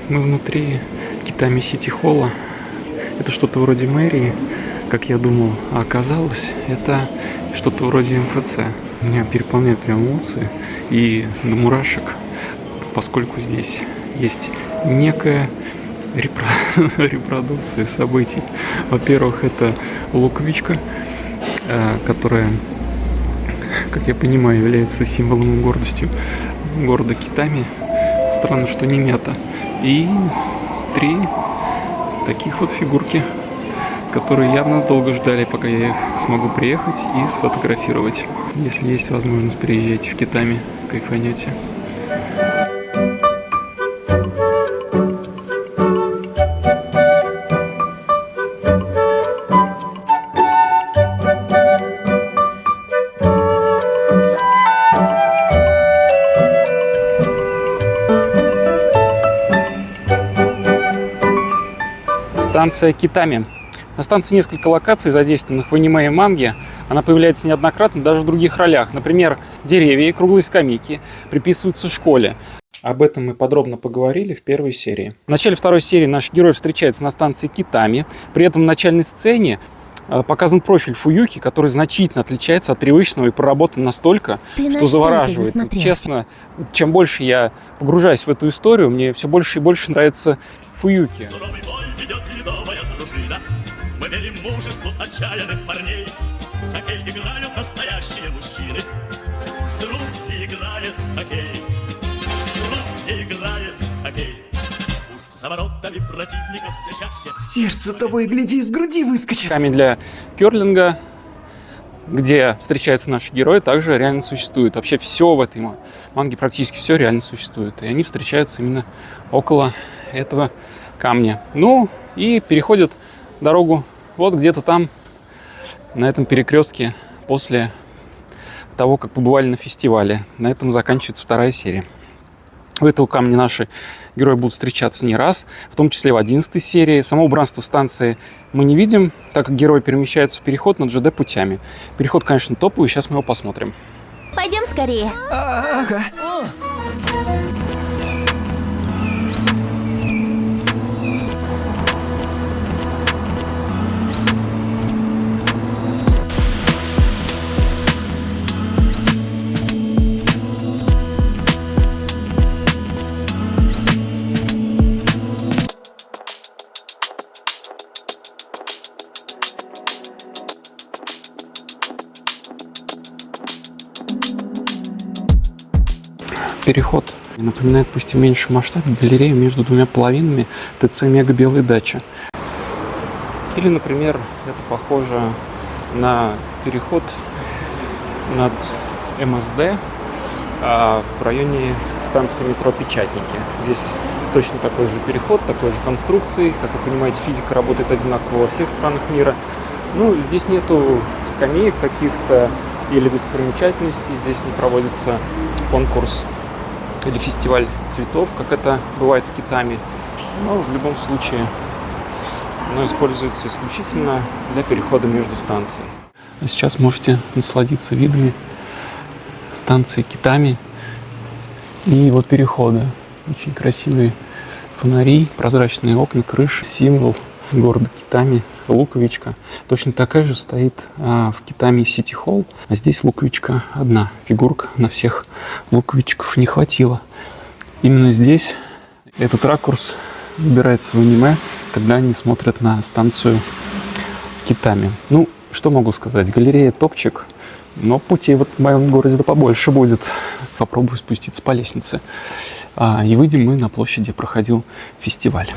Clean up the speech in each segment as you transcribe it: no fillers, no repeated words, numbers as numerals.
Мы внутри Китами Сити Холла. Это что-то вроде мэрии, как я думал, а оказалось, это что-то вроде МФЦ. Меня переполняют прям эмоции и до мурашек, поскольку здесь есть некая репродукция событий. Во-первых, это луковичка, которая, как я понимаю, является символом и гордостью города Китами. Странно, что не мята. И 3 таких вот фигурки, которые явно долго ждали, пока я их смогу приехать и сфотографировать. Если есть возможность, приезжайте в Китами, кайфанете. Станция Китами. На станции несколько локаций, задействованных в аниме и манге. Она появляется неоднократно даже в других ролях. Например, деревья и круглые скамейки приписываются школе. Об этом мы подробно поговорили в первой серии. В начале второй серии наш герой встречается на станции Китами. При этом в начальной сцене показан профиль Фуюки, который значительно отличается от привычного и проработан настолько, что завораживает. Честно, чем больше я погружаюсь в эту историю, мне все больше и больше нравится Фуюки. Мужеству отчаянных парней. В хоккей играют настоящие мужчины. Русский играет в хоккей. Русский играет в хоккей. Пусть за воротами противников все чаще. Сердце того и гляди из груди выскочит. Камень для керлинга, где встречаются наши герои, также реально существует. Вообще все в этой манге, практически все реально существует. И они встречаются именно около этого камня. Ну и переходят дорогу вот где-то там, на этом перекрестке, после того, как побывали на фестивале. На этом заканчивается вторая серия. У этого камня наши герои будут встречаться не раз, в том числе в 11 серии. Само убранство станции мы не видим, так как герой перемещается в переход над ЖД путями. Переход, конечно, топовый, сейчас мы его посмотрим. Пойдем скорее. Ага. Переход напоминает, пусть и в меньшем масштабе, галерею между двумя половинами ТЦ «Мега Белая дача». Или, например, это похоже на переход над МСД в районе станции метро Печатники. Здесь точно такой же переход, такой же конструкции. Как вы понимаете, физика работает одинаково во всех странах мира. Ну, здесь нету скамеек каких-то или достопримечательностей. Здесь не проводится конкурс или фестиваль цветов, как это бывает в Китами. Но в любом случае оно используется исключительно для перехода между станциями. А сейчас можете насладиться видами станции Китами и его перехода. Очень красивые фонари, прозрачные окна, крыши, символ города Китами, луковичка. Точно такая же стоит в Китами Сити Холл, а здесь луковичка одна. Фигурка на всех луковичков не хватило. Именно здесь этот ракурс выбирается в аниме, когда они смотрят на станцию Китами. Ну, что могу сказать? Галерея топчик, но путей вот в моем городе побольше будет. Попробую спуститься по лестнице. И выйдем мы на площадь, где проходил фестиваль.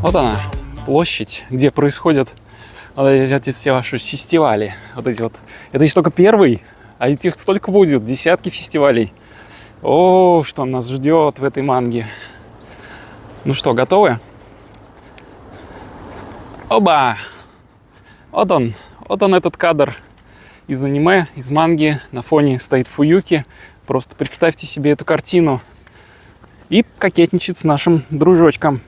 Вот она, площадь, где происходят эти все ваши фестивали. Вот эти вот. Это еще только первый, а этих столько будет, десятки фестивалей. О, что нас ждет в этой манге. Ну что, готовы? Оба! Вот он этот кадр из аниме, из манги. На фоне стоит Фуюки. Просто представьте себе эту картину. и кокетничает с нашим дружочком.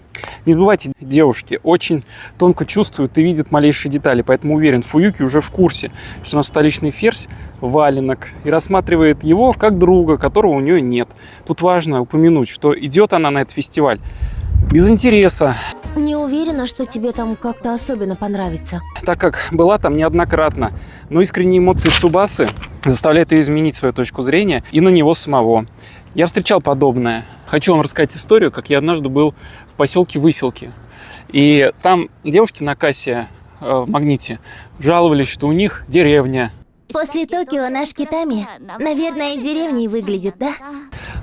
Не забывайте, девушки очень тонко чувствуют и видят малейшие детали, поэтому уверен, Фуюки уже в курсе, что у нас столичный ферзь валенок, и рассматривает его как друга, которого у нее нет. Тут важно упомянуть, что идет она на этот фестиваль без интереса, Не уверена, что тебе там как-то особенно понравится. так как была там неоднократно, но искренние эмоции Цубасы заставляют ее изменить свою точку зрения и на него самого. Я встречал подобное. Хочу вам рассказать историю, как я однажды был в поселке Выселки. И там девушки на кассе в Магните жаловались, что у них деревня. После Токио наш Китами, наверное, деревней выглядит, да?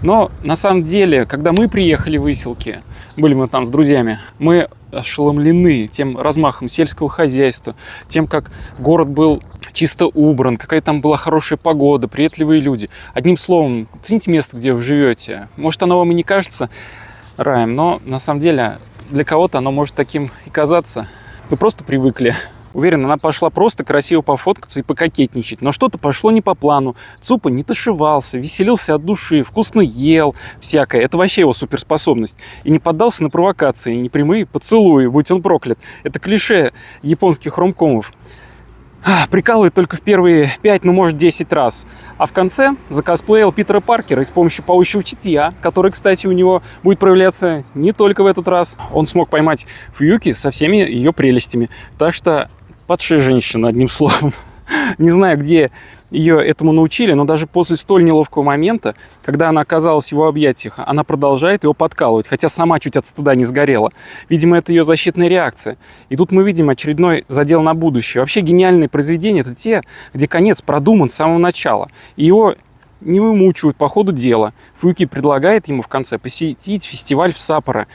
Но на самом деле, когда мы приехали в Выселки, были мы там с друзьями, мы ошеломлены тем размахом сельского хозяйства, тем, как город был чисто убран, какая там была хорошая погода, приветливые люди. Одним словом, цените место, где вы живете. Может, оно вам и не кажется раем, но на самом деле для кого-то оно может таким и казаться. Вы просто привыкли. Уверен, она пошла просто красиво пофоткаться и пококетничать. Но что-то пошло не по плану. Цупа не тушевался, веселился от души, вкусно ел всякое. Это вообще его суперспособность. И не поддался на провокации, и непрямые поцелуи, будь он проклят. Это клише японских ромкомов. Прикалывает только в первые 5, ну может 10 раз. А в конце закосплеил Питера Паркера и с помощью паучьего чутья, который, кстати, у него будет проявляться не только в этот раз. Он смог поймать Фуюки со всеми ее прелестями. Так что падшая женщина, одним словом. Не знаю, где ее этому научили, но даже после столь неловкого момента, когда она оказалась в его объятиях, она продолжает его подкалывать, хотя сама чуть от стыда не сгорела. Видимо, это ее защитная реакция. И тут мы видим очередной задел на будущее. Вообще гениальные произведения — это те, где конец продуман с самого начала. И его не вымучивают по ходу дела. Фуюки предлагает ему в конце посетить фестиваль в Саппоро.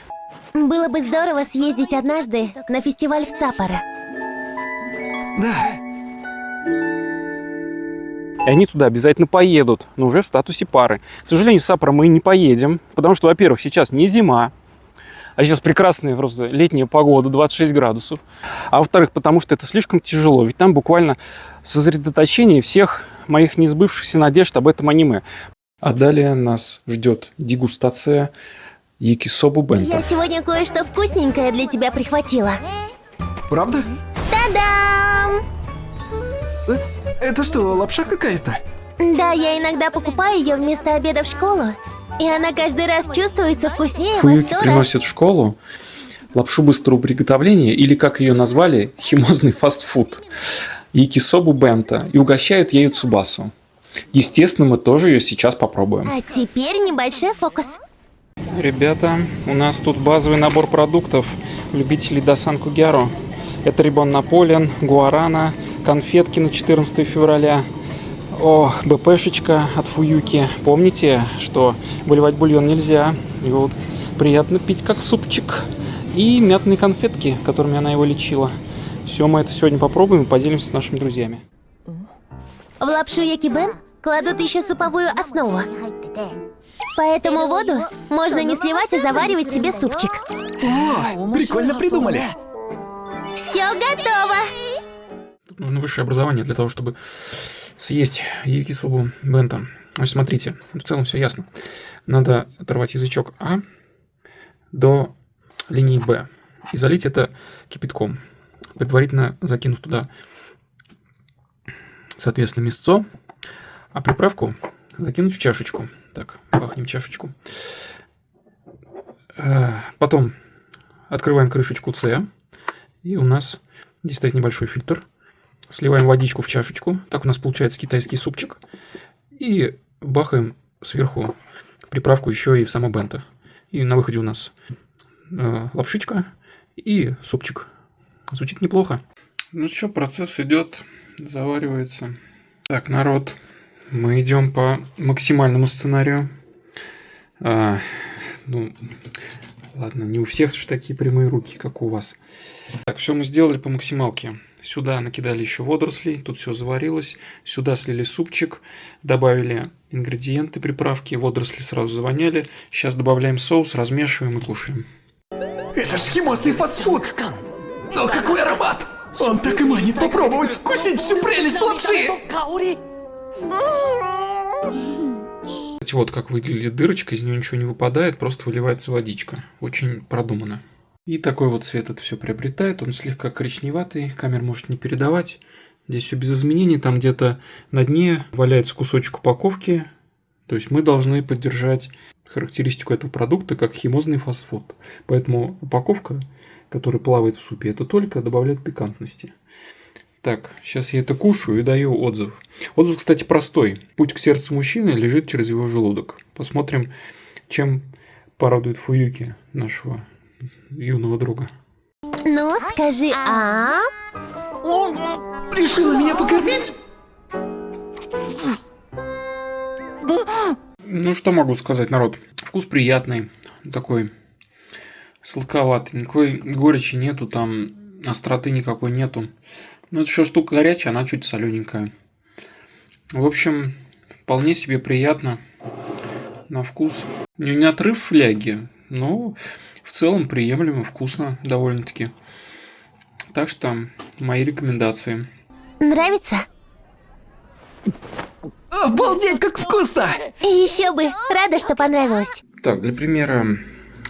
Было бы здорово съездить однажды на фестиваль в Саппоро. Да. И они туда обязательно поедут, но уже в статусе пары. К сожалению, в Саппоро мы не поедем, потому что, во-первых, сейчас не зима, а сейчас прекрасная просто летняя погода, 26 градусов. А во-вторых, потому что это слишком тяжело, ведь там буквально сосредоточение всех моих несбывшихся надежд об этом аниме. А далее нас ждет дегустация Якисобу Бенто. Я сегодня кое-что вкусненькое для тебя прихватила. Правда? Та-дам! Это что, лапша какая-то? Да, я иногда покупаю ее вместо обеда в школу, и она каждый раз чувствуется вкуснее во Фуюки 100 раз. приносит в школу лапшу быстрого приготовления, или, как ее назвали, химозный фастфуд, Якисобу Бенто, и угощает ею Цубасу. Естественно, мы тоже ее сейчас попробуем. А теперь небольшой фокус. Ребята, у нас тут базовый набор продуктов любителей Досан Кугяро. Это Рибон Наполеон, гуарана, конфетки на 14 февраля. О, БПшечка от Фуюки. Помните, что выливать бульон нельзя. Его приятно пить как супчик. И мятные конфетки, которыми она его лечила. Все, мы это сегодня попробуем и поделимся с нашими друзьями. В лапшу якибен кладут еще суповую основу. Поэтому воду можно не сливать, а заваривать себе супчик. О, прикольно придумали. Все готово! Нужно высшее образование для того, чтобы съесть Якисобу Бенто. Значит, смотрите, в целом все ясно. Надо оторвать язычок А до линии Б и залить это кипятком, предварительно закинув туда, соответственно, мясцо, а приправку закинуть в чашечку. Так, пахнем чашечку. Потом открываем крышечку С, и у нас здесь стоит небольшой фильтр. Сливаем водичку в чашечку. Так у нас получается китайский супчик. И бахаем сверху приправку еще и в само бенто. И на выходе у нас лапшичка и супчик. Звучит неплохо. Ну что, процесс идет, заваривается. Так, народ, мы идем по максимальному сценарию. Ну, ладно, не у всех же такие прямые руки, как у вас. Так, все мы сделали по максималке. Сюда накидали еще водорослей, тут все заварилось. Сюда слили супчик, добавили ингредиенты, приправки, водоросли сразу завоняли. Сейчас добавляем соус, размешиваем и кушаем. Это ж химозный фастфуд. Но какой аромат! Он так и манит попробовать вкусить всю прелесть лапши. Кстати, вот как выглядит дырочка, из нее ничего не выпадает, просто выливается водичка. Очень продумано. И такой вот цвет это все приобретает. Он слегка коричневатый, камера может не передавать. Здесь все без изменений. Там где-то на дне валяется кусочек упаковки. То есть мы должны поддержать характеристику этого продукта как химозный фастфуд. Поэтому упаковка, которая плавает в супе, это только добавляет пикантности. Так, сейчас я это кушаю и даю отзыв. Отзыв, кстати, простой. Путь к сердцу мужчины лежит через его желудок. Посмотрим, чем порадует Фуюки, нашего юного друга. Ну, скажи, Решила меня покормить? Ну, что могу сказать, народ? Вкус приятный, такой сладковатый. Никакой горечи нету, там остроты никакой нету. Ну, это еще штука горячая, она чуть солененькая. В общем, вполне себе приятно на вкус. Не отрыв фляги, но в целом приемлемо, вкусно довольно-таки. Так что мои рекомендации. нравится? Обалдеть, как вкусно! Еще бы, рада, что понравилось. Так, для примера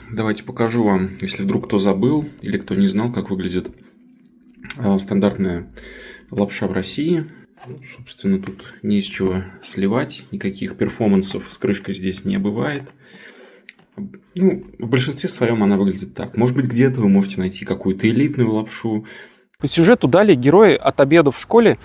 давайте покажу вам, если вдруг кто забыл или кто не знал, как выглядит стандартная лапша в России. Собственно, тут не из чего сливать, никаких перформансов с крышкой здесь не бывает. Ну, в большинстве своем она выглядит так. Может быть, где-то вы можете найти какую-то элитную лапшу. По сюжету далее герои от обеда в школе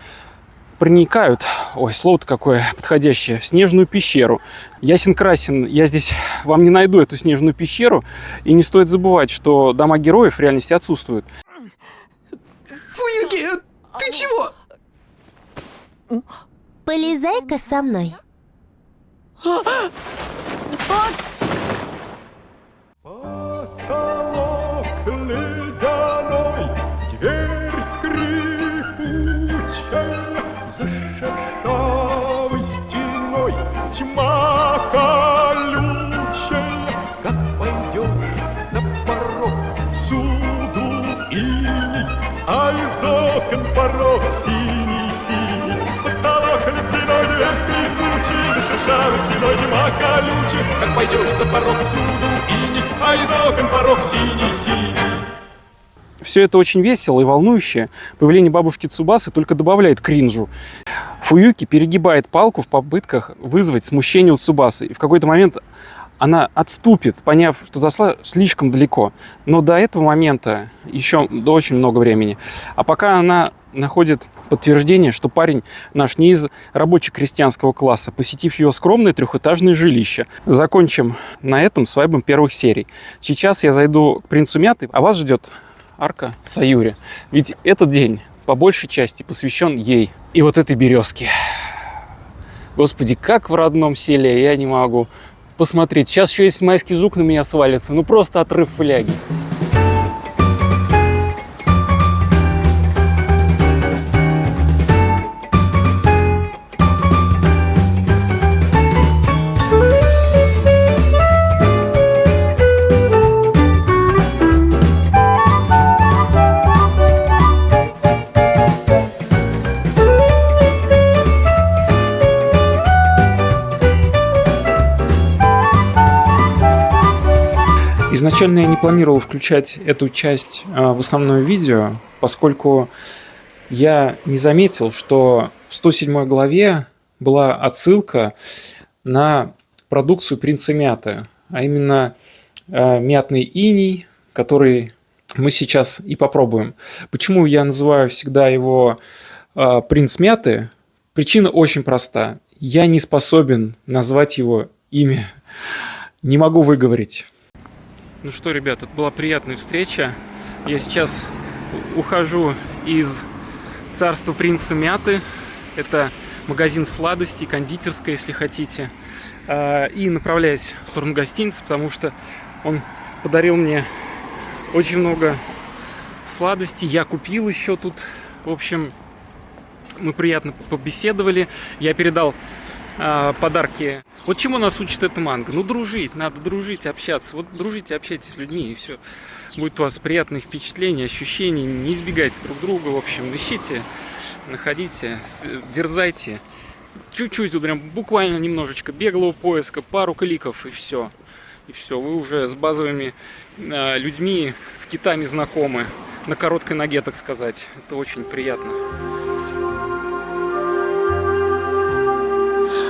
проникают, ой, слово-то какое подходящее, в снежную пещеру. Ясен-красен, я здесь вам не найду эту снежную пещеру. И не стоит забывать, что дома героев в реальности отсутствуют. Фуюки, ты чего? Полезай-ка со мной. Потолок ледяной, дверь скрипучая, за шершавой стеной тьма колючая. Как пойдешь за порог, всюду иней, а из окон порог синий-синий. Потолок ледяной, дверь скрипучая, за шершавой стеной тьма колючая. Как пойдешь за порог, всюду иней, а из окон порог синий-синий. Все это очень весело и волнующе. Появление бабушки Цубасы только добавляет кринжу. Фуюки перегибает палку в попытках вызвать смущение у Цубасы. И в какой-то момент она отступит, поняв, что зашла слишком далеко. Но до этого момента еще очень много времени. А пока она находит подтверждение, что парень наш не из рабоче-крестьянского класса, посетив ее скромное трехэтажное жилище. Закончим на этом свайбом первых серий. Сейчас я зайду к принцу Мяты, а вас ждет арка Саюри. Ведь этот день по большей части посвящен ей и вот этой березке. Господи, как в родном селе, я не могу. Посмотреть, сейчас еще есть майский жук на меня свалится, ну просто отрыв фляги. Изначально я не планировал включать эту часть в основное видео, поскольку я не заметил, что в 107 главе была отсылка на продукцию принца Мяты, а именно мятный иней, который мы сейчас и попробуем. Почему я называю всегда его принц Мяты? Причина очень проста. Я не способен назвать его имя, не могу выговорить. Ну что, ребят, это была приятная встреча. Я сейчас ухожу из царства принца Мяты. Это магазин сладостей, кондитерская, если хотите. И направляюсь в сторону гостиницы, потому что он подарил мне очень много сладостей. Я купил еще тут. В общем, мы приятно побеседовали. Я передал подарки. Вот чему нас учит эта манга? Ну, дружить, надо дружить, общаться. Вот дружите, общайтесь с людьми, и все. Будет у вас приятные впечатления, ощущения. Не избегайте друг друга, в общем, ищите, находите, дерзайте Чуть-чуть, вот прям буквально немножечко беглого поиска, пару кликов и все. И все, вы уже с базовыми людьми в Китаме знакомы. На короткой ноге, так сказать. Это очень приятно.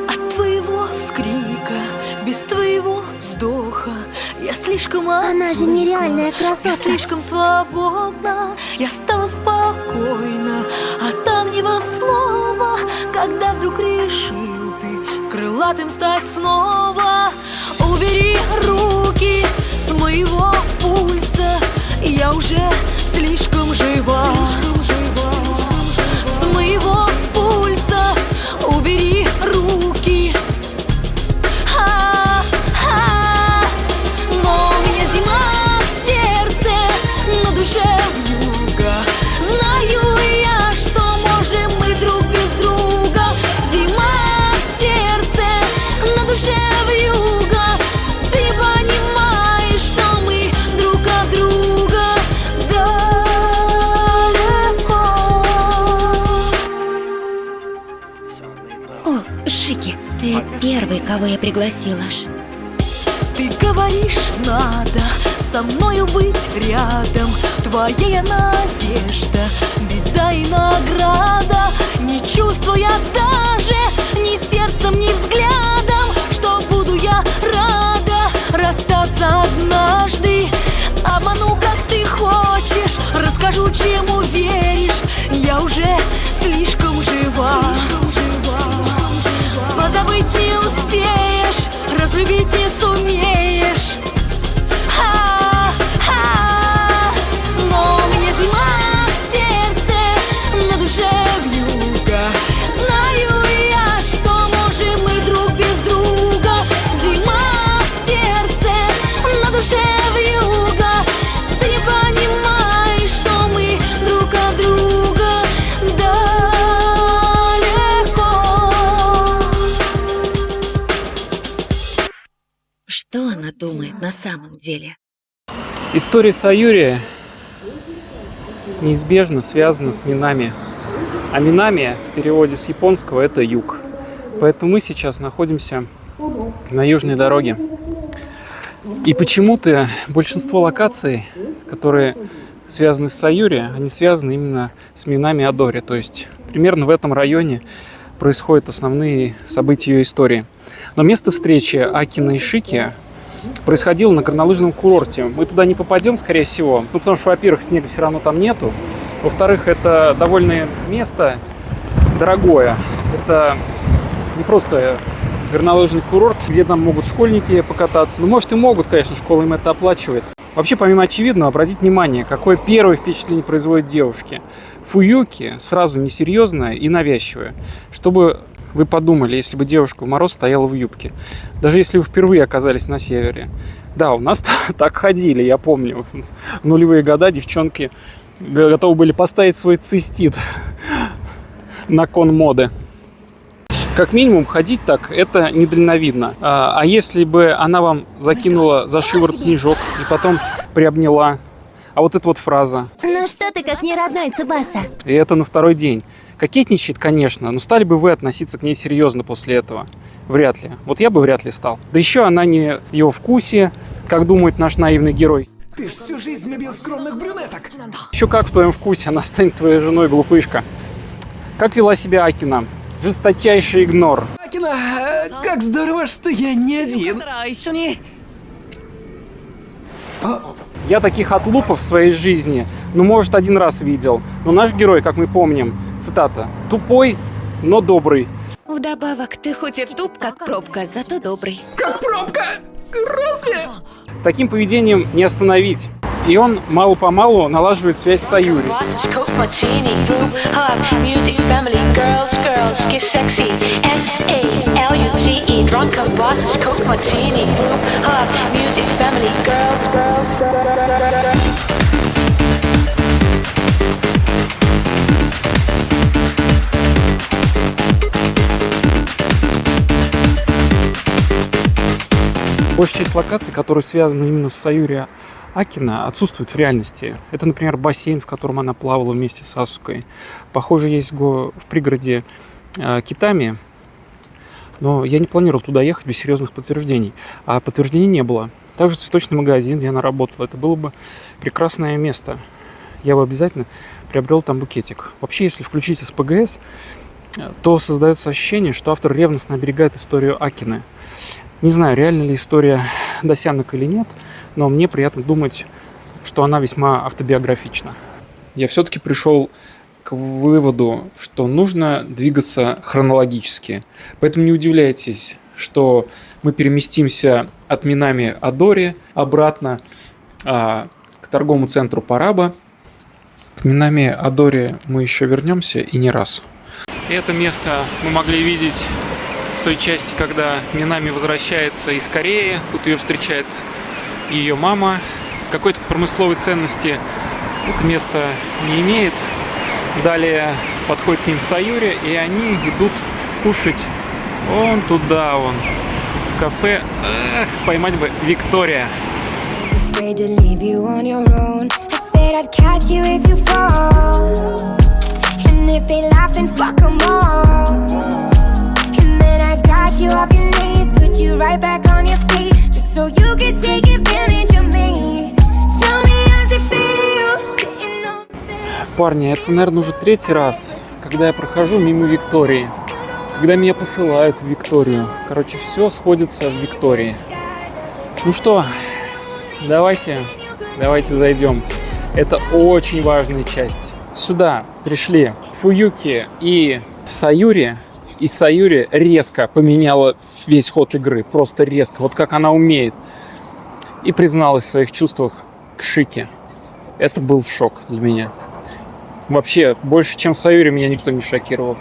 От твоего вскрика, без твоего вздоха я слишком отвыкла. Она же нереальная красотка. Я слишком свободна, я стала спокойна, а там него слова, когда вдруг решил ты крылатым стать снова. Убери руки с моего пульса, я уже слишком жива. С моего пульса убери руки. Но у меня зима в сердце, на душе вьюга. Знаю я, что можем мы друг без друга. Зима в сердце, на душе вьюга. Ты понимаешь, что мы друг от друга далеко. О, Шики, ты первый, кого я пригласила. Ты говоришь, надо со мною быть рядом. Твоя надежда, беда и награда. Не чувствуя даже ни сердцем, ни взглядом, что буду я рада расстаться однажды. Обману, как ты хочешь, расскажу, чему веришь. Я уже слишком жива. Позабыть не успеешь, разлюбить не сумеешь. Но у меня зима в сердце, на душе вьюга. Знаю я, что можем мы друг без друга. Зима в сердце, на душе вьюга. Ты понимаешь, что мы друг от друга далеко. Что она думает на самом деле? История Саюри неизбежно связана с Минами. А Минами в переводе с японского это юг. Поэтому мы сейчас находимся на южной дороге. И почему-то большинство локаций, которые связаны с Саюри, они связаны именно с Минами Адори. То есть примерно в этом районе происходят основные события ее истории. Но место встречи Акина и Шики происходило на горнолыжном курорте. Мы туда не попадем, скорее всего, потому что, во-первых, снега все равно там нету. Во-вторых, это довольно место дорогое. Это не просто горнолыжный курорт, где там могут школьники покататься. Ну, может, и могут, конечно, школа им это оплачивает. Вообще, помимо очевидного, обратите внимание, какое первое впечатление производит девушке. Фуюки сразу несерьезная и навязчивая. Чтобы вы подумали, если бы девушка в мороз стояла в юбке. Даже если вы впервые оказались на севере. Да, у нас так ходили, я помню. В нулевые года девчонки готовы были поставить свой цистит на кон моды. Как минимум, ходить так, это недальновидно. А если бы она вам закинула за шиворот снежок и потом приобняла, а вот эта вот фраза. Ну что ты, как не родной, Цубаса? И это на второй день. Кокетничает, конечно, но стали бы вы относиться к ней серьезно после этого? Вряд ли. Вот я бы вряд ли стал. Да еще она не в ее вкусе, как думает наш наивный герой. Ты ж всю жизнь любил скромных брюнеток. Еще как в твоем вкусе она станет твоей женой, глупышка. Как вела себя Акина? Жесточайший игнор. Акина, как здорово, что я не один. Я таких отлупов в своей жизни, может, один раз видел. Но наш герой, как мы помним, цитата, тупой, но добрый. Вдобавок, ты хоть и туп, как пробка, зато добрый. Как пробка? Разве? Таким поведением не остановить. И он мало-помалу налаживает связь с Саюри. Большая часть локаций, которые связаны именно с Саюри Акина, отсутствует в реальности. Это, например, бассейн, в котором она плавала вместе с Асукой. Похоже, есть в пригороде Китами Но я не планировал туда ехать без серьезных подтверждений. А подтверждений не было. Также цветочный магазин, где она работала. Это было бы прекрасное место. Я бы обязательно приобрел там букетик. Вообще, если включить СПГС, то создается ощущение, что автор ревностно оберегает историю Акины. Не знаю, реальна ли история Досянок или нет, но мне приятно думать, что она весьма автобиографична. Я все-таки пришел к выводу, что нужно двигаться хронологически. Поэтому не удивляйтесь, что мы переместимся от Минами Адори обратно к торговому центру Параба. К Минами Адори мы еще вернемся и не раз. Это место мы могли видеть в той части, когда Минами возвращается из Кореи. Тут ее встречает ее мама. Какой-то промысловой ценности это место не имеет. Далее подходит к ним Саюри, и они идут кушать вон туда, вон, в кафе. Поймать бы Виктория. Парни, это, наверное, уже третий раз, когда я прохожу мимо Виктории. Когда меня посылают в Викторию. Короче, все сходится в Виктории. Ну что, давайте зайдем. Это очень важная часть. Сюда пришли Фуюки и Саюри. И Саюри резко поменяла весь ход игры. Просто резко. Вот как она умеет. И призналась в своих чувствах к Шике. Это был шок для меня. Вообще, больше, чем Саюри, меня никто не шокировал.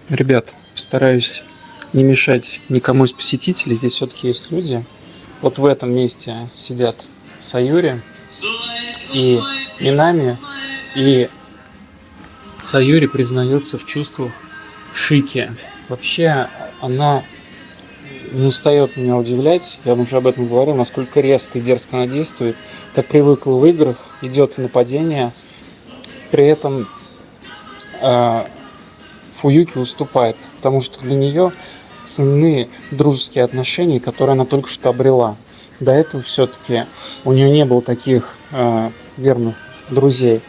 Ребят, стараюсь не мешать никому из посетителей. Здесь все-таки есть люди. Вот в этом месте сидят Саюри и Минами. И Саюри признается в чувствах к Шике. Вообще, она не устает меня удивлять. Я уже об этом говорил, насколько резко и дерзко она действует. Как привыкла в играх, идет в нападение. При этом Фуюки уступает, потому что для нее ценны дружеские отношения, которые она только что обрела. До этого все-таки у нее не было таких верных друзей.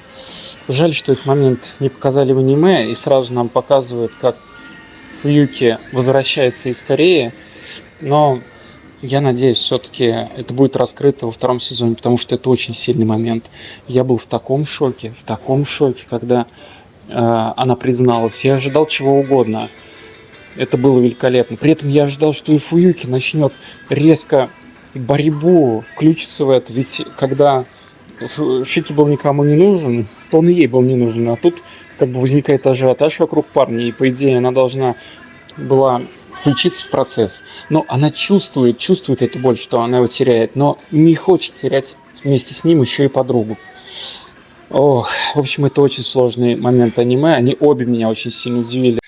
Жаль, что этот момент не показали в аниме, и сразу нам показывают, как Фуюки возвращается из Кореи. Но я надеюсь, все-таки это будет раскрыто во втором сезоне, потому что это очень сильный момент. Я был в таком шоке, когда она призналась. Я ожидал чего угодно. Это было великолепно. При этом я ожидал, что и Фуюки начнет резко борьбу, включиться в это. Ведь когда Шики был никому не нужен, то он и ей был не нужен. А тут как бы возникает ажиотаж вокруг парня, и по идее она должна была включиться в процесс. Но она чувствует эту боль, что она его теряет, но не хочет терять вместе с ним еще и подругу. Ох, в общем, это очень сложный момент аниме. Они обе меня очень сильно удивили.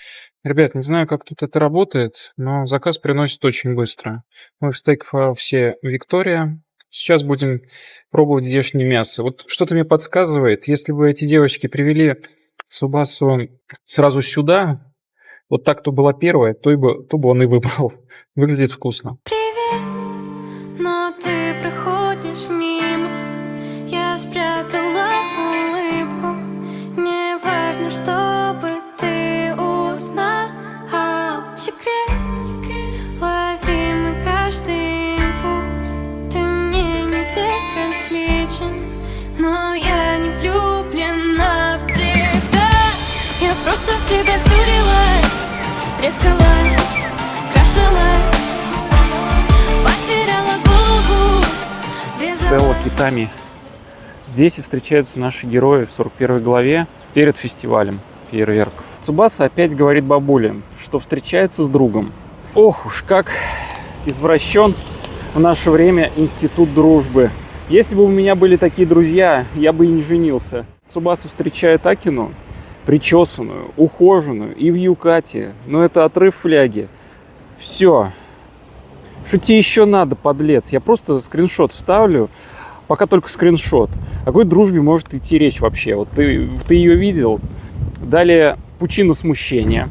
Ребят, не знаю, как тут это работает, но заказ приносит очень быстро. Мы в стейк-хаусе Виктория. Сейчас будем пробовать здешнее мясо. Вот что-то мне подсказывает, если бы эти девочки привели Цубасу сразу сюда, вот так, кто была первая, то бы он и выбрал. Выглядит вкусно. Привет, но ты проходишь мимо. Я спрятала улыбку. Мне важно, чтобы ты узнал секрет, ловимый каждый импульс. Ты мне не безразличен, но я не влюблена в тебя. Я просто в тебя втюрилась, трескалась, крашилась, потеряла голову, Стелла Китами. Здесь и встречаются наши герои в 41 главе перед фестивалем фейерверков. Цубаса опять говорит бабуле, что встречается с другом. Ох уж как извращен в наше время институт дружбы. Если бы у меня были такие друзья, я бы и не женился. Цубаса встречает Акину, причесанную, ухоженную и в юкате. Но это отрыв фляги. Все. Что тебе еще надо, подлец? Я просто скриншот вставлю. Пока только скриншот. О какой дружбе может идти речь вообще? Вот ты ее видел. Далее пучина смущения.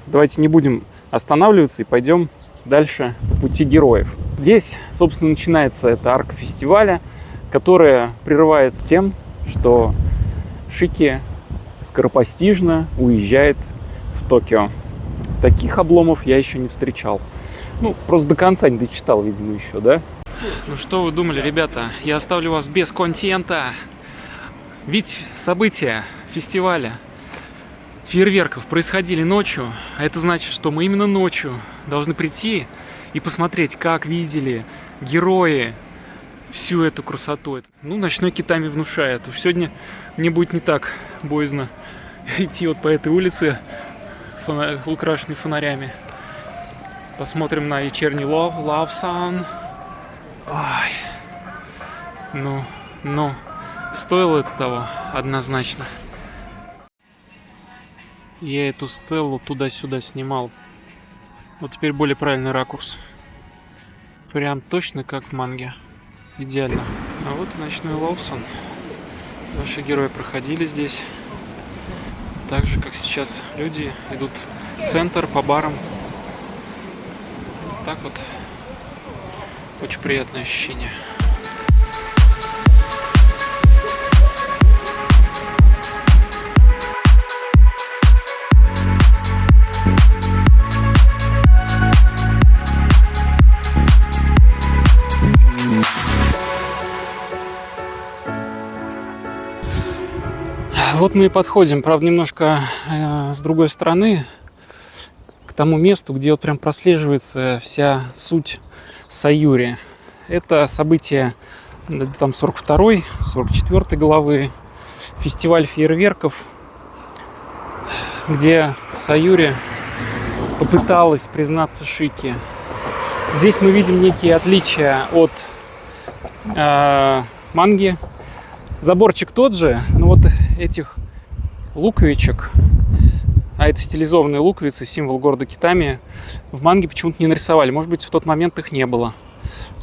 Давайте не будем останавливаться и пойдем дальше по пути героев. Здесь, собственно, начинается эта арка фестиваля, которая прерывается тем, что Шики скоропостижно уезжает в Токио. Таких обломов я еще не встречал. Ну, просто до конца не дочитал, видимо, еще, да? Ну что вы думали, ребята? Я оставлю вас без контента. Ведь события фестиваля фейерверков происходили ночью, а это значит, что мы именно ночью должны прийти и посмотреть, как видели герои всю эту красоту. Ну, ночной Китами внушает. Уж сегодня мне будет не так боязно идти вот по этой улице, украшенной фонарями. Посмотрим на вечерний Love Sun. Ой. Ну, стоило это того, однозначно. Я эту стеллу туда-сюда снимал. Вот теперь более правильный ракурс. Прям точно как в манге. Идеально. А вот и ночной Лоусон. Наши герои проходили здесь. Так же, как сейчас люди идут в центр по барам. Так вот. Очень приятное ощущение. Вот мы и подходим, правда, немножко с другой стороны, к тому месту, где вот прям прослеживается вся суть Сайюри. Это событие там 42-й, 44-й главы, фестиваль фейерверков, где Сайюри попыталась признаться Шики. Здесь мы видим некие отличия от манги. Заборчик тот же, но вот этих луковичек, а это стилизованные луковицы, символ города Китами, в манге почему-то не нарисовали. Может быть, в тот момент их не было.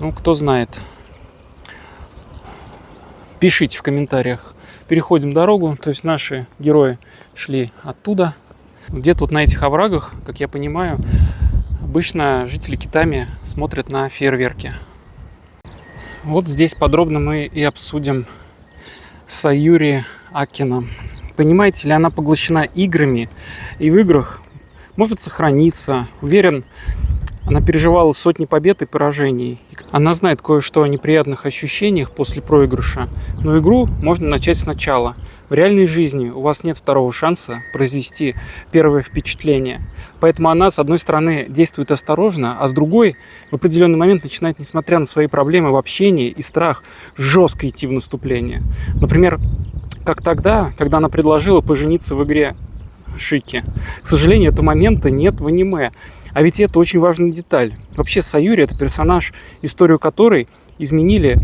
Ну, кто знает. Пишите в комментариях. Переходим дорогу, то есть наши герои шли оттуда. Где-то вот на этих оврагах, как я понимаю, обычно жители Китами смотрят на фейерверки. Вот здесь подробно мы и обсудим Сайюри Акина. Понимаете ли, она поглощена играми, и в играх может сохраниться. Уверен, она переживала сотни побед и поражений. Она знает кое-что о неприятных ощущениях после проигрыша, но игру можно начать сначала. В реальной жизни у вас нет второго шанса произвести первое впечатление. Поэтому она, с одной стороны, действует осторожно, а с другой, в определенный момент начинает, несмотря на свои проблемы в общении и страх, жестко идти в наступление. Например, как тогда, когда она предложила пожениться в игре Шики. К сожалению, этого момента нет в аниме. А ведь это очень важная деталь. Вообще Сайюри — это персонаж, историю которой изменили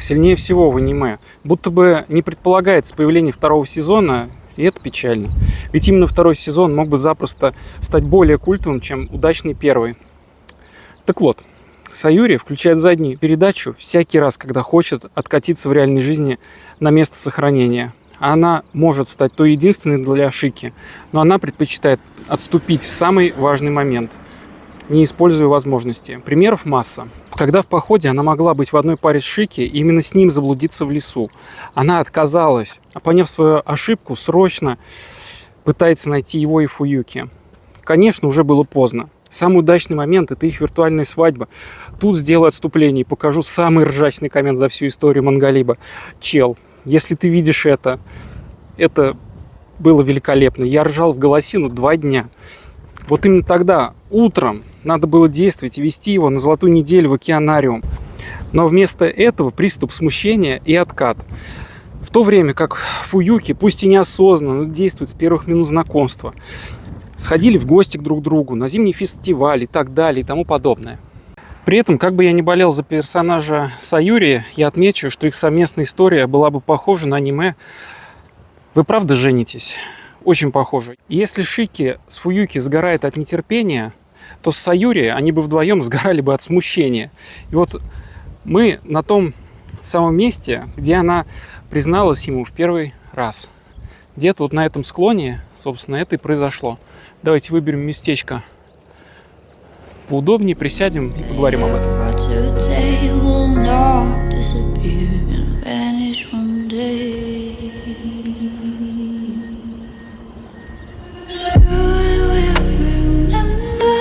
сильнее всего в аниме. Будто бы не предполагается появление второго сезона, и это печально. Ведь именно второй сезон мог бы запросто стать более культовым, чем удачный первый. Так вот, Сайюри включает заднюю передачу всякий раз, когда хочет откатиться в реальной жизни на место сохранения. Она может стать той единственной для Шики, но она предпочитает отступить в самый важный момент, не используя возможности. Примеров масса. Когда в походе она могла быть в одной паре с Шики и именно с ним заблудиться в лесу. Она отказалась, а поняв свою ошибку, срочно пытается найти его и Фуюки. Конечно, уже было поздно. Самый удачный момент — это их виртуальная свадьба. Тут сделаю отступление и покажу самый ржачный коммент за всю историю Мангалиба. Чел, если ты видишь это было великолепно. Я ржал в голосину 2 дня. Вот именно тогда, утром, надо было действовать и вести его на золотую неделю в океанариум. Но вместо этого приступ смущения и откат. В то время как Фуюки, пусть и неосознанно, но действует с первых минут знакомства. Сходили в гости друг к другу, на зимний фестиваль и так далее и тому подобное. При этом, как бы я ни болел за персонажа Сайюри, я отмечу, что их совместная история была бы похожа на аниме «Вы правда женитесь?» Очень похоже. Если Шики с Фуюки сгорает от нетерпения, то с Сайюри они бы вдвоем сгорали бы от смущения. И вот мы на том самом месте, где она призналась ему в первый раз. Где-то вот на этом склоне, собственно, это и произошло. Давайте выберем местечко поудобнее, присядем и поговорим об этом. But today will not disappear and vanish one day. You will remember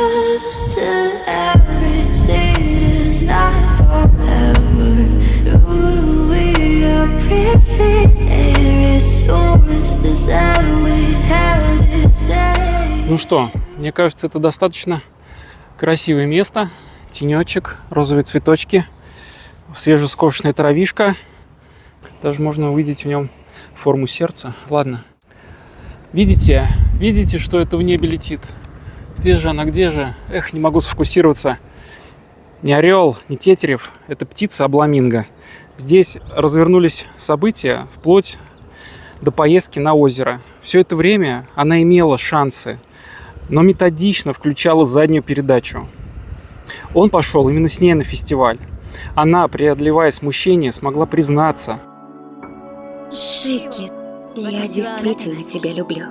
till everything is not forever. Do we appreciate resources that we had today? Ну что, мне кажется, это достаточно красивое место. Тенечек, розовые цветочки, свежескошенная травишка. Даже можно увидеть в нем форму сердца. Ладно. Видите, что это в небе летит? Где же она, где же? Эх, не могу сфокусироваться. Не орел, не тетерев. Это птица обламинго. Здесь развернулись события вплоть до поездки на озеро. Все это время она имела шансы, но методично включала заднюю передачу. Он пошел именно с ней на фестиваль. Она, преодолевая смущение, смогла признаться. Шики, я действительно тебя люблю.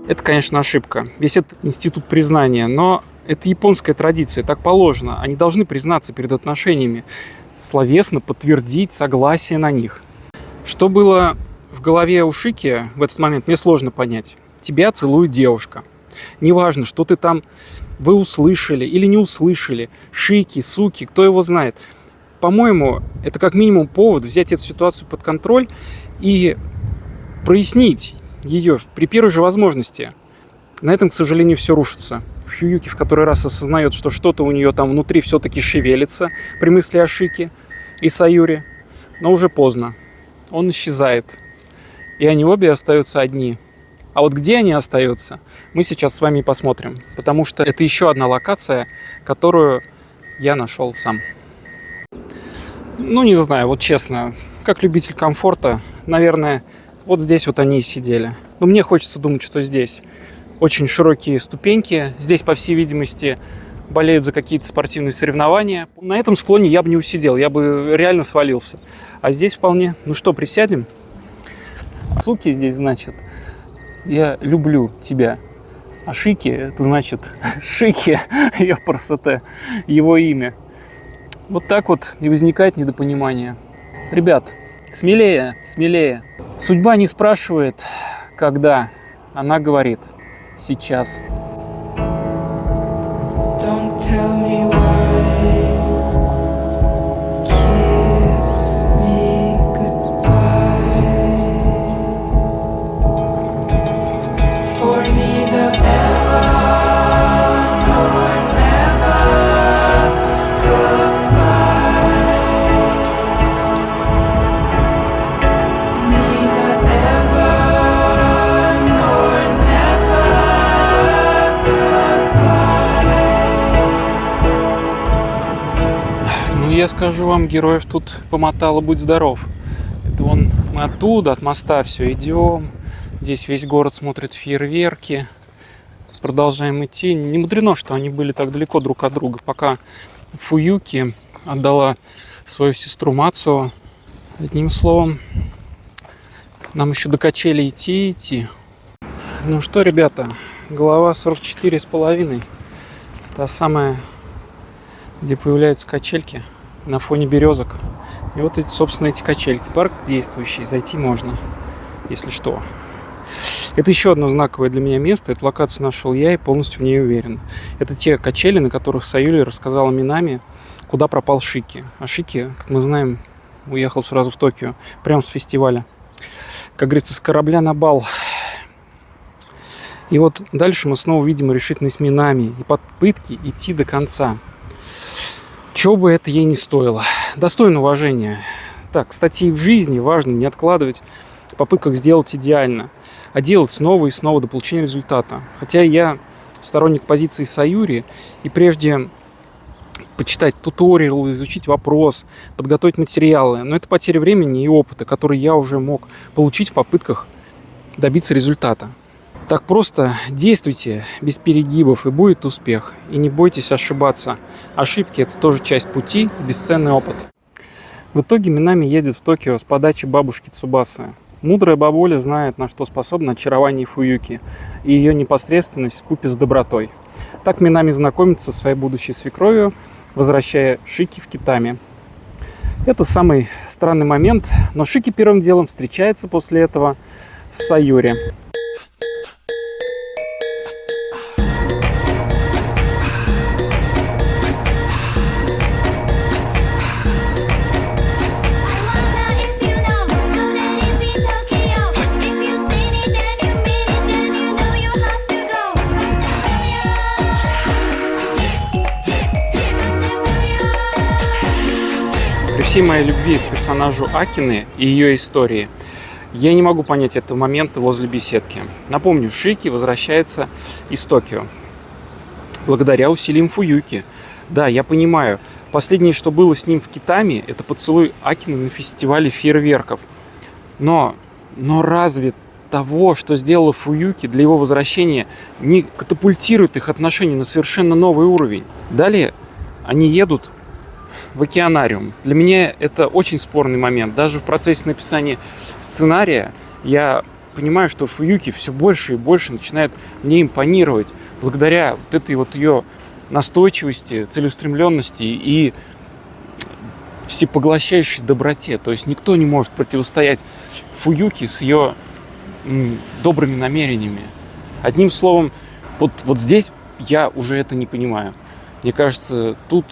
Это, конечно, ошибка. Весь этот институт признания, но это японская традиция, так положено. Они должны признаться перед отношениями, словесно подтвердить согласие на них. Что было в голове у Шики в этот момент, мне сложно понять. Тебя целует девушка. Неважно, что ты там вы услышали или не услышали. Шики, суки, кто его знает. По-моему, это как минимум повод взять эту ситуацию под контроль и прояснить ее при первой же возможности. На этом, к сожалению, все рушится. Фуюки в который раз осознает, что что-то у нее там внутри все-таки шевелится при мысли о Шике и Саюри. Но уже поздно. Он исчезает. И они обе остаются одни. А вот где они остаются, мы сейчас с вами посмотрим. Потому что это еще одна локация, которую я нашел сам. Ну, не знаю, вот честно, как любитель комфорта, наверное, вот здесь вот они и сидели. Но мне хочется думать, что здесь очень широкие ступеньки. Здесь, по всей видимости, болеют за какие-то спортивные соревнования. На этом склоне я бы не усидел, я бы реально свалился. А здесь вполне. Ну что, присядем? Суки здесь, значит, я люблю тебя. А Шики, это значит Шики, ёпрст, его имя. Вот так вот и возникает недопонимание. Ребят, смелее, смелее. Судьба не спрашивает, когда. Она говорит: сейчас. Don't tell me why. Kiss me goodbye. For neither ever nor never goodbye. Neither ever nor never goodbye. Ну, я скажу вам, героев тут помотало, будь здоров. Это вон мы оттуда, от моста все идем. Здесь весь город смотрит фейерверки. Продолжаем идти. Не мудрено, что они были так далеко друг от друга, пока Фуюки отдала свою сестру Мацуо. Одним словом, нам еще до качели идти. Ну что, ребята, глава 44,5. Та самая, где появляются качельки на фоне березок. И вот эти, собственно, эти качельки. Парк действующий, зайти можно, если что. Это еще одно знаковое для меня место. Эту локацию нашел я и полностью в ней уверен. Это те качели, на которых Саюри рассказала Минами, куда пропал Шики. А Шики, как мы знаем, уехал сразу в Токио, прямо с фестиваля. Как говорится, с корабля на бал. И вот дальше мы снова видим решительность Минами и попытки идти до конца. Чего бы это ей не стоило. Достойно уважения. Так, кстати, и в жизни важно не откладывать в попытках сделать идеально, а делать снова и снова до получения результата. Хотя я сторонник позиции Саюри, и прежде почитать туториалы, изучить вопрос, подготовить материалы, но это потеря времени и опыта, который я уже мог получить в попытках добиться результата. Так просто действуйте без перегибов, и будет успех. И не бойтесь ошибаться. Ошибки — это тоже часть пути, бесценный опыт. В итоге Минами едет в Токио с подачи бабушки Цубасы. Мудрая бабуля знает, на что способна очарование Фуюки и ее непосредственность вкупе с добротой. Так Минами знакомится со своей будущей свекровью, возвращая Шики в Китами. Это самый странный момент, но Шики первым делом встречается после этого с Саюри. При всей моей любви к персонажу Акины и ее истории, я не могу понять этого момента возле беседки. Напомню, Шики возвращается из Токио благодаря усилиям Фуюки. Да, я понимаю, последнее, что было с ним в Китами, это поцелуй Акины на фестивале фейерверков. Но разве того, что сделала Фуюки для его возвращения, не катапультирует их отношения на совершенно новый уровень? Далее они едут в океанариум. Для меня это очень спорный момент. Даже в процессе написания сценария я понимаю, что Фуюки все больше и больше начинает мне импонировать благодаря вот этой вот ее настойчивости, целеустремленности и всепоглощающей доброте. То есть никто не может противостоять Фуюки с ее добрыми намерениями. Одним словом, вот здесь я уже это не понимаю. Мне кажется, тут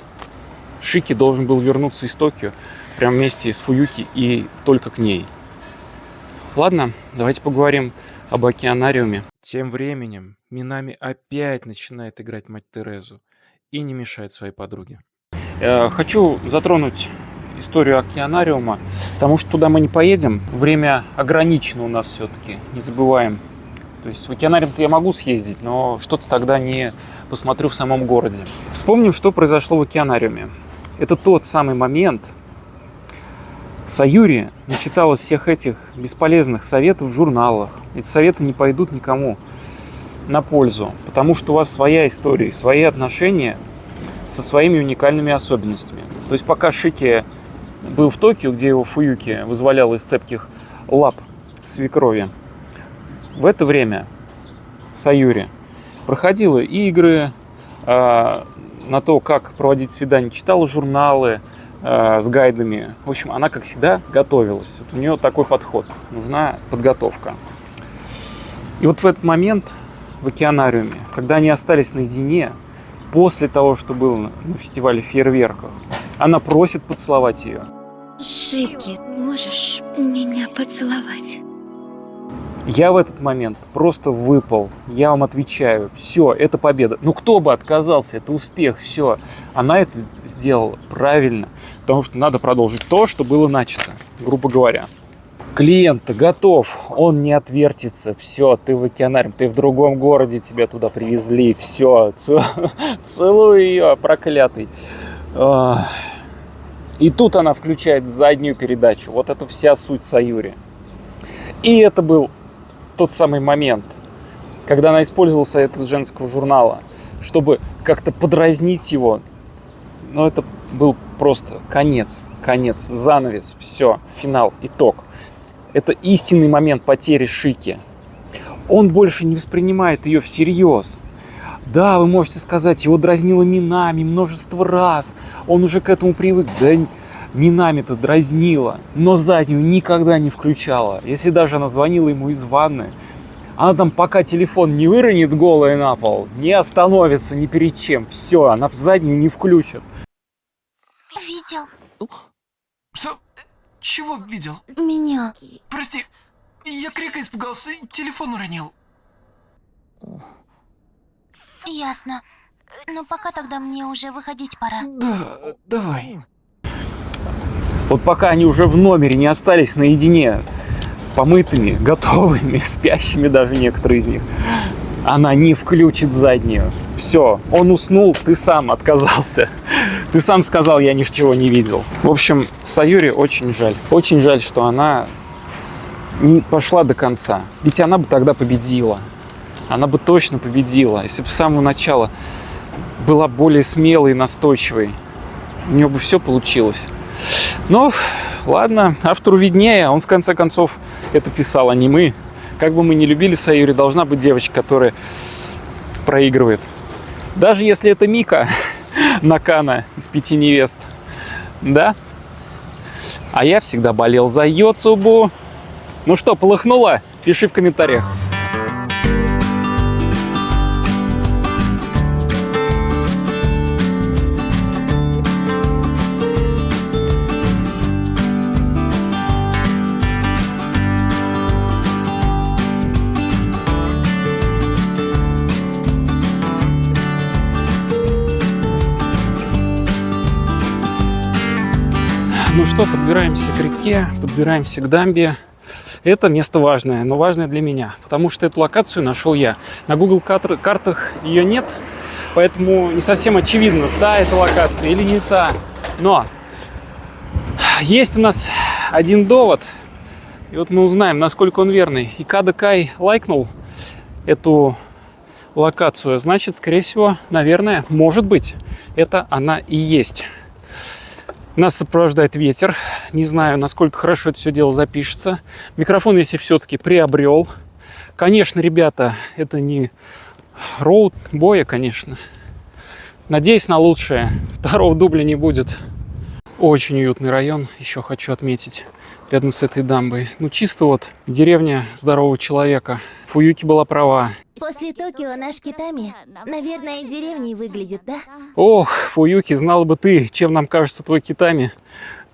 Шики должен был вернуться из Токио прямо вместе с Фуюки и только к ней. Ладно, давайте поговорим об океанариуме. Тем временем Минами опять начинает играть мать Терезу и не мешает своей подруге. Хочу затронуть историю океанариума, потому что туда мы не поедем. Время ограничено у нас все-таки, не забываем. То есть в океанариум-то я могу съездить, но что-то тогда не посмотрю в самом городе. Вспомним, что произошло в океанариуме. Это тот самый момент. Саюри начитала всех этих бесполезных советов в журналах. Эти советы не пойдут никому на пользу, потому что у вас своя история, свои отношения со своими уникальными особенностями. То есть пока Шики был в Токио, где его Фуюки вызволяла из цепких лап свекрови, в это время Саюри проходила игры на то, как проводить свидания, читала журналы с гайдами. В общем, она, как всегда, готовилась. Вот у нее такой подход. Нужна подготовка. И вот в этот момент в океанариуме, когда они остались наедине, после того, что было на фестивале фейерверков, она просит поцеловать ее. Шики, можешь меня поцеловать? Я в этот момент просто выпал. Я вам отвечаю. Все, это победа. Ну кто бы отказался, это успех, все. Она это сделала правильно, потому что надо продолжить то, что было начато, грубо говоря. Клиент готов, он не отвертится. Все, ты в океанариум, ты в другом городе, тебя туда привезли. Все, целую ее, проклятый. И тут она включает заднюю передачу. Вот это вся суть Саюри. И это был тот самый момент, когда она использовала совет из женского журнала, чтобы как-то подразнить его. Но это был просто конец, занавес, все, финал, итог. Это истинный момент потери Шики. Он больше не воспринимает ее всерьез. Да, вы можете сказать, его дразнила Минами множество раз, он уже к этому привык. Да, Минами-то дразнила, но заднюю никогда не включала. Если даже она звонила ему из ванны, она там пока телефон не выронит голой на пол, не остановится ни перед чем. Все, она в заднюю не включит. Видел Что? Чего видел? меня. Прости, я крика испугался, телефон уронил. Ясно. Но пока тогда мне уже выходить пора. Да, давай. Вот пока они уже в номере не остались наедине, помытыми, готовыми, спящими даже некоторые из них, она не включит заднюю. Все, он уснул, ты сам отказался. Ты сам сказал, я ничего не видел. В общем, Саюри очень жаль. Очень жаль, что она не пошла до конца. Ведь она бы тогда победила. Она бы точно победила, если бы с самого начала была более смелой и настойчивой. У нее бы все получилось. Ну, ладно, автору виднее. Он, в конце концов, это писала, не мы. Как бы мы ни любили Саюри, должна быть девочка, которая проигрывает. Даже если это Мика Накана из 5 невест. Да? А я всегда болел за Йоцубу. Ну что, полыхнуло? Пиши в комментариях. Ну что, подбираемся к реке, подбираемся к дамбе. Это место важное, но важное для меня, потому что эту локацию нашел я. На Google картах ее нет, поэтому не совсем очевидно, та эта локация или не та. Но есть у нас один довод, и вот мы узнаем, насколько он верный. И Икада Кай лайкнул эту локацию, значит, скорее всего, наверное, может быть, это она и есть. Нас сопровождает ветер. Не знаю, насколько хорошо это все дело запишется. Микрофон я себе все-таки приобрел. Конечно, ребята, это не роуд боя, конечно. Надеюсь на лучшее. Второго дубля не будет. Очень уютный район, еще хочу отметить, рядом с этой дамбой. Ну, чисто вот деревня здорового человека. Фуюки была права. После Токио наш Китами, наверное, деревней выглядит, да? Ох, Фуюки, знала бы ты, чем нам кажется твой Китами,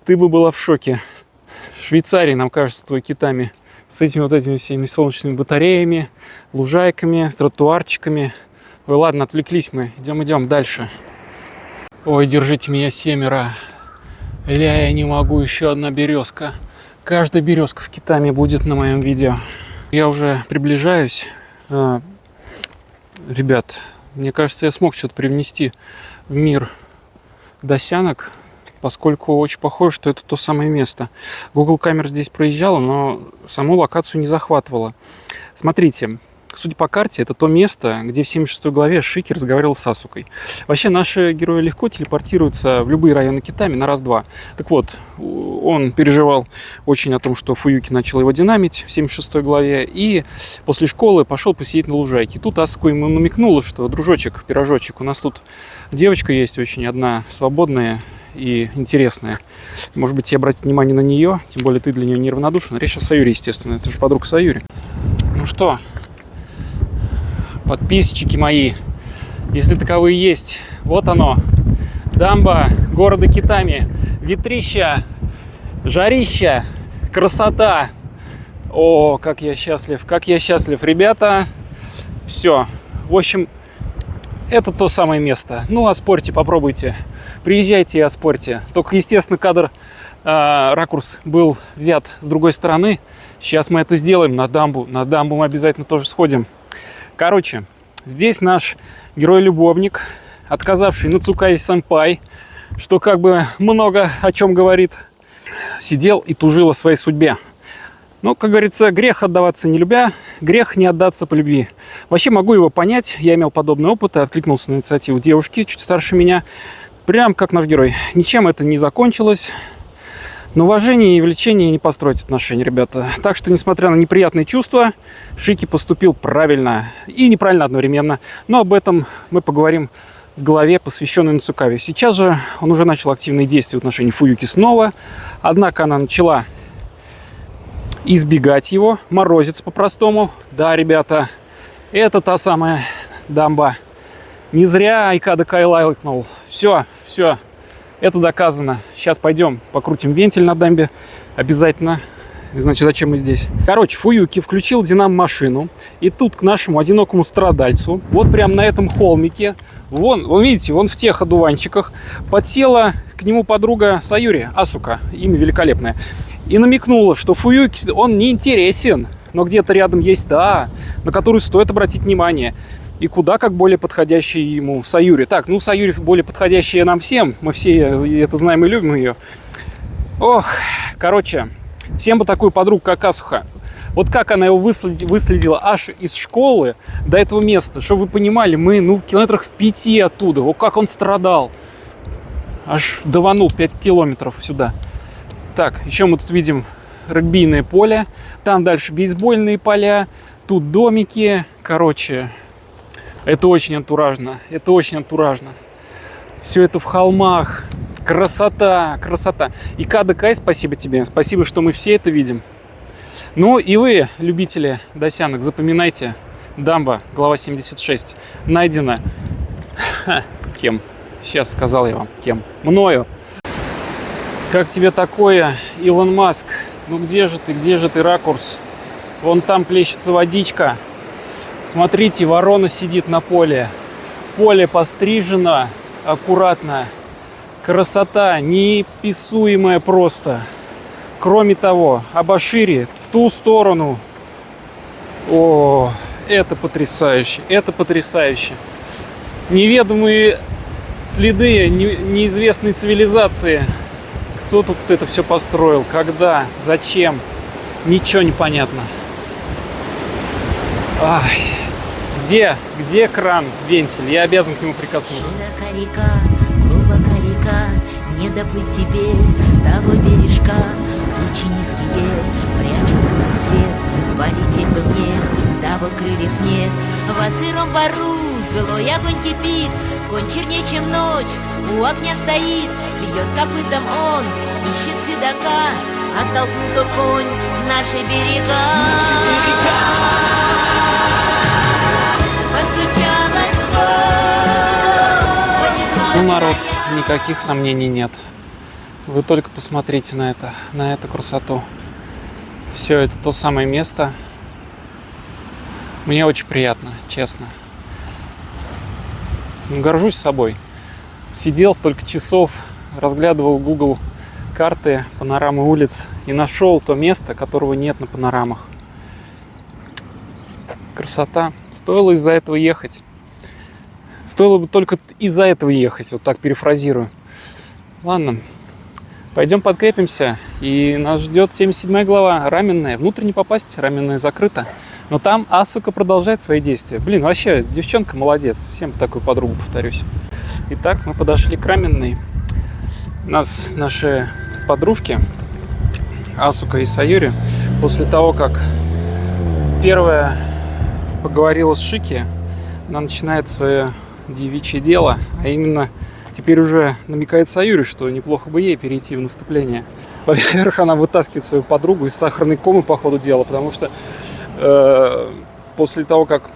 ты бы была в шоке. Швейцарии нам кажется твой Китами. С этими вот этими всеми солнечными батареями, лужайками, тротуарчиками. Ой, ладно, отвлеклись мы. Идем дальше. Ой, держите меня, семеро. Ля, я не могу, еще одна березка. Каждая березка в Китами будет на моем видео. Я уже приближаюсь. Ребят, мне кажется, я смог что-то привнести в мир досянок, поскольку очень похоже, что это то самое место. Google камера здесь проезжала, но саму локацию не захватывала. Смотрите, судя по карте, это то место, где в 76 главе Шики разговаривал с Асукой. Вообще, наши герои легко телепортируются в любые районы Китами на раз-два. Так вот, он переживал очень о том, что Фуюки начал его динамить в 76 главе, и после школы пошел посидеть на лужайке. Тут Асука ему намекнула, что, дружочек, пирожочек, у нас тут девочка есть очень одна свободная и интересная. Может быть, тебе обратить внимание на нее, тем более ты для нее неравнодушен. Речь о Саюри, естественно, это же подруга Саюри. Ну что, подписчики мои, если таковые есть, вот оно, дамба города Китами, ветрища, жарища, красота. О, как я счастлив, ребята. Все, в общем, это то самое место. Ну, оспорьте, попробуйте, приезжайте и оспорьте. Только, естественно, кадр, ракурс был взят с другой стороны. Сейчас мы это сделаем на дамбу мы обязательно тоже сходим. Короче, здесь наш герой-любовник, отказавший Нацукай-сэмпай, что как бы много о чем говорит, сидел и тужил о своей судьбе. Ну, как говорится, грех отдаваться не любя, грех не отдаться по любви. Вообще могу его понять, я имел подобный опыт и откликнулся на инициативу девушки, чуть старше меня, прям как наш герой. Ничем это не закончилось. На уважение и влечение не построить отношения, ребята. Так что, несмотря на неприятные чувства, Шики поступил правильно и неправильно одновременно. Но об этом мы поговорим в главе, посвященной Нацукаве. Сейчас же он уже начал активные действия в отношении Фуюки снова. Однако она начала избегать его, морозиться по-простому. Да, ребята, это та самая дамба. Не зря Икада Кай лайкнул. Все. Это доказано. Сейчас пойдем покрутим вентиль на дамбе. Обязательно. Значит, зачем мы здесь? Короче, Фуюки включил динамо-машину. И тут к нашему одинокому страдальцу, вот прям на этом холмике, вон видите, вон в тех одуванчиках, подсела к нему подруга Саюри, Асука, имя великолепное, и намекнула, что Фуюки, он не интересен, но где-то рядом есть та, на которую стоит обратить внимание. И куда как более подходящая ему Саюри. Так, ну Саюри более подходящая нам всем. Мы все это знаем и любим ее. Ох, короче, всем бы такую подругу, как Асуха. Вот как она его выследила аж из школы до этого места. Чтобы вы понимали, мы, километрах в 5 оттуда. Вот как он страдал. Аж даванул 5 километров сюда. Так, еще мы тут видим регбийное поле, там дальше бейсбольные поля, тут домики. Короче, это очень антуражно, это очень антуражно. Все это в холмах. Красота, красота. И КДК, спасибо тебе. Спасибо, что мы все это видим. Ну и вы, любители досянок, запоминайте. Дамба, глава 76. Найдена. Кем? Сейчас сказал я вам. Кем? Мною. Как тебе такое, Илон Маск? Ну где же ты, ракурс? Вон там плещется водичка. Смотрите, ворона сидит на поле. Поле пострижено аккуратно. Красота неописуемая просто. Кроме того, Абашири в ту сторону. О, это потрясающе, это потрясающе. Неведомые следы неизвестной цивилизации. Кто тут это все построил, когда, зачем, ничего не понятно. Ай, где кран, вентиль? Я обязан к нему прикоснуться. Широка река, глубока река, не доплыть тебе с того бережка. Тучи низкие прячут лунный свет, полететь бы мне, да вот крыльев нет. Во сыром бару злой огонь кипит, конь чернее, чем ночь, у огня стоит, бьет копытом он, ищет седока, оттолкнул тот конь наши берега. Постучала Ну, народ, никаких сомнений нет. Вы только посмотрите на эту красоту. Все это то самое место. Мне очень приятно, честно. Горжусь собой. Сидел столько часов, разглядывал Google карты, панорамы улиц и нашел то место, которого нет на панорамах. Красота. Стоило из-за этого ехать. Стоило бы только из-за этого ехать, вот так перефразирую. Ладно, пойдем подкрепимся, и нас ждет 77 глава, раменная. Внутрь не попасть, раменная закрыта. Но там Асука продолжает свои действия. Блин, вообще, девчонка молодец. Всем такую подругу повторюсь. Итак, мы подошли к раменной. Нас наши подружки, Асука и Саюри, после того, как первая поговорила с Шики, она начинает свое девичье дело, а именно теперь уже намекает Саюри, что неплохо бы ей перейти в наступление. Во-первых, она вытаскивает свою подругу из сахарной комы по ходу дела, потому что после того, как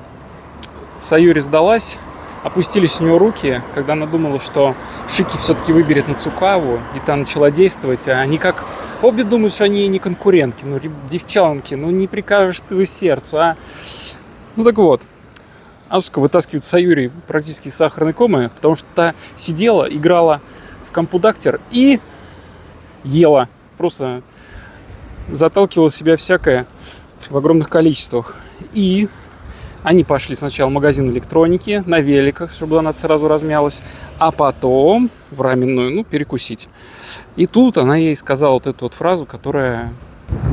Саюри сдалась, опустились у нее руки, когда она думала, что Шики все-таки выберет Нацукаву, и та начала действовать, а они как обе думают, что они не конкурентки, ну, девчонки, ну не прикажешь ты сердцу, а? Ну так вот, Асука вытаскивает Саюри практически из сахарной комы, потому что та сидела, играла в компудактер и ела, просто заталкивала в себя всякое в огромных количествах. И они пошли сначала в магазин электроники на великах, чтобы она сразу размялась, а потом в раменную, перекусить. И тут она ей сказала вот эту вот фразу, которая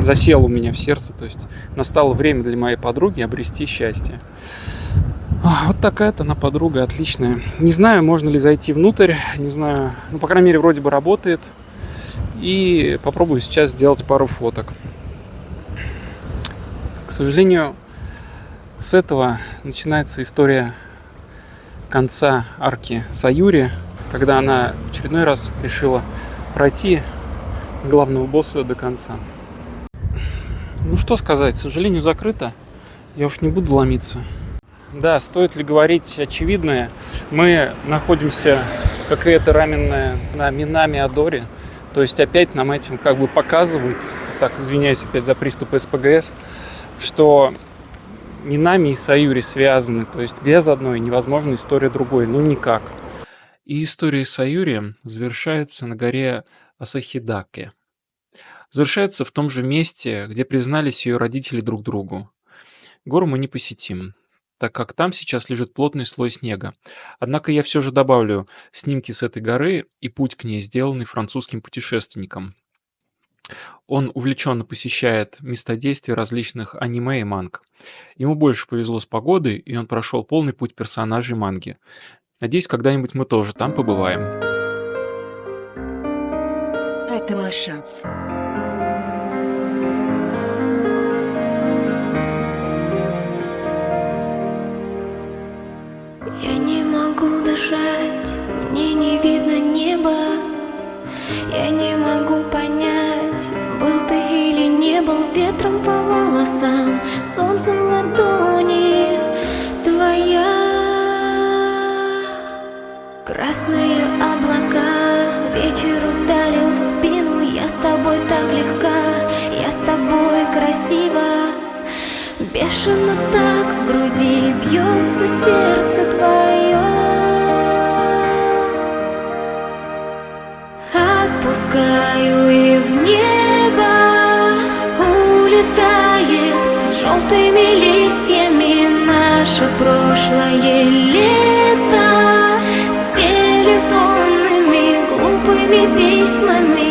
засела у меня в сердце. То есть настало время для моей подруги обрести счастье. Вот такая-то она подруга, отличная. Не знаю, можно ли зайти внутрь, не знаю. По крайней мере, вроде бы работает. И попробую сейчас сделать пару фоток. К сожалению, с этого начинается история конца арки Саюри, когда она в очередной раз решила пройти главного босса до конца. Ну что сказать, к сожалению, закрыто. Я уж не буду ломиться. Да, стоит ли говорить очевидное? Мы находимся, как и это раменная, на Минами-Адоре. То есть опять нам этим как бы показывают, так, извиняюсь опять за приступ СПГС, что Минами и Саюри связаны. То есть без одной невозможна история другой. Ну никак. И история Саюри завершается на горе Асахидаке. Завершается в том же месте, где признались ее родители друг другу. Гору мы не посетим, так как там сейчас лежит плотный слой снега. Однако я все же добавлю снимки с этой горы и путь к ней, сделанный французским путешественником. Он увлеченно посещает места действия различных аниме и манг. Ему больше повезло с погодой, и он прошел полный путь персонажей манги. Надеюсь, когда-нибудь мы тоже там побываем. Это мой шанс. могу дышать, мне не видно неба. Я не могу понять, был ты или не был. Ветром по волосам, солнцем в ладони твоя. Красные облака, вечер ударил в спину. Я с тобой так легка, я с тобой красива. Бешено так в груди бьется сердце твое. Отпускаю и в небо улетает с желтыми листьями наше прошлое лето. С телефонными глупыми письмами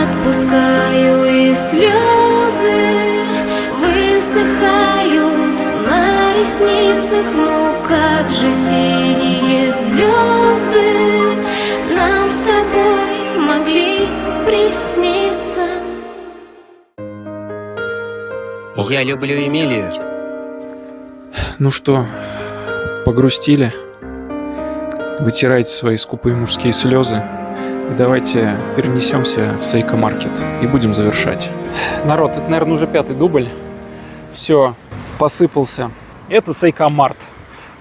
отпускаю и слезы высыхают на ресницах. Ну как же синие звезды нам с тобой могли присниться. Я люблю Эмилию. Ну что, погрустили? Вытирайте свои скупые мужские слезы. И давайте перенесемся в Seiko Market и будем завершать. Народ, это, наверное, уже 5-й дубль. Все, посыпался. Это Seiko Mart.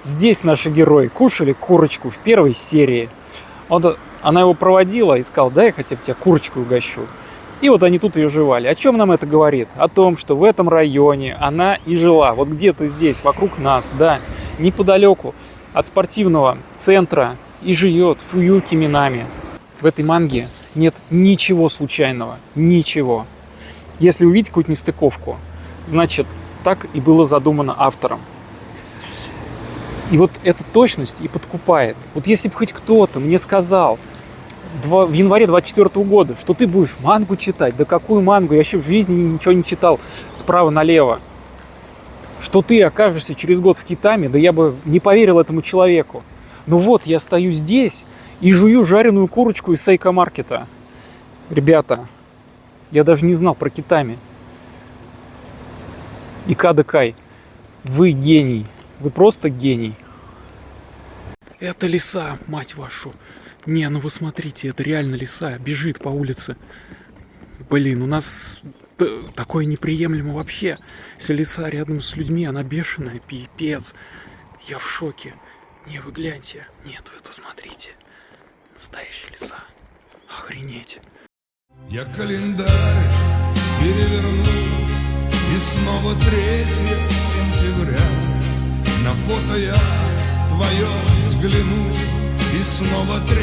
Здесь наши герои кушали курочку в первой серии. Она его проводила и сказала: дай я хотя бы тебя курочку угощу. И вот они тут ее жевали. О чем нам это говорит? О том, что в этом районе она и жила. Вот где-то здесь, вокруг нас, да, неподалеку от спортивного центра и живет Фуюки Минами. В этой манге нет ничего случайного. Ничего. Если увидеть какую-то нестыковку, значит, так и было задумано автором. И вот эта точность и подкупает. Вот если бы хоть кто-то мне сказал в январе 24 года, что ты будешь мангу читать, да какую мангу, я еще в жизни ничего не читал справа налево, что ты окажешься через год в Китаме, да я бы не поверил этому человеку. Но вот я стою здесь и жую жареную курочку из Seiko Market. Ребята, я даже не знал про Китами. Икада Кай, вы гений, вы просто гений. Это лиса, мать вашу. Не, ну вы смотрите, это реально лиса, бежит по улице. Блин, у нас такое неприемлемо вообще. Если лиса рядом с людьми, она бешеная, пипец. Я в шоке. Не, вы гляньте. Нет, вы посмотрите. Настоящая лиса. Охренеть. Я календарь переверну, и снова 3 сентября. На фото я твое взгляну, и снова 3